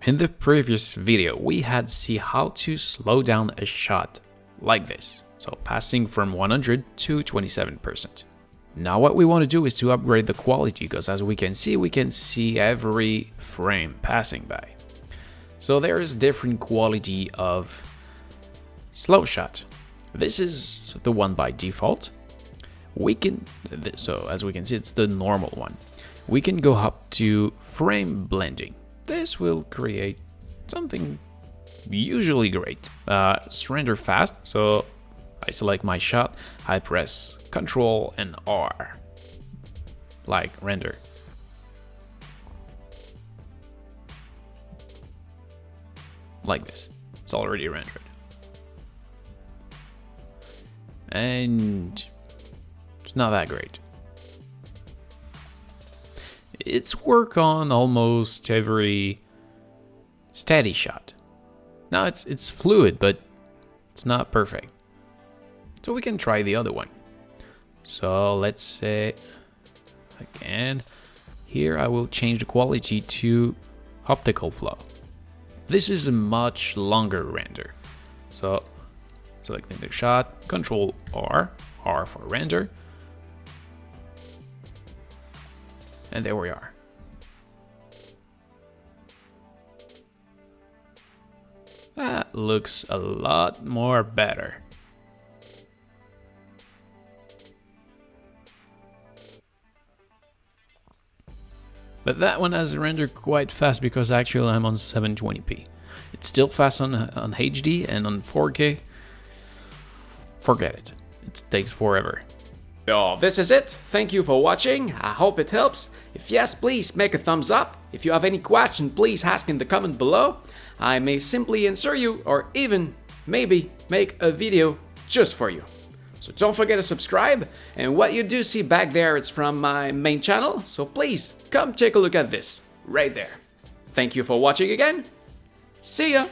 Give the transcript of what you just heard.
In the previous video, we had see how to slow down a shot like this, so passing from 100 to 27%. Now what we want to do is to upgrade the quality, because as we can see every frame passing by. So there is different quality of slow shot. This is the one by default. So as we can see, it's the normal one. We can go up to frame blending. This will create something usually great. Render fast, so I select my shot, I press Ctrl and R, like render. Like this, it's already rendered. And it's not that great. It's work on almost every steady shot. Now it's fluid, but it's not perfect. So we can try the other one. So let's say, again, here I will change the quality to optical flow. This is a much longer render. So selecting the shot, Ctrl R, R for render. And there we are. That looks a lot more better. But that one has rendered quite fast because actually I'm on 720p. It's still fast on HD and on 4K. Forget it. It takes forever. So this is it. Thank you for watching. I hope it helps. If yes, please make a thumbs up. If you have any question, please ask in the comment below. I may simply answer you or even maybe make a video just for you. So don't forget to subscribe, and what you do see back there, it's from my main channel, so please come take a look at this right there. Thank you for watching again. See ya!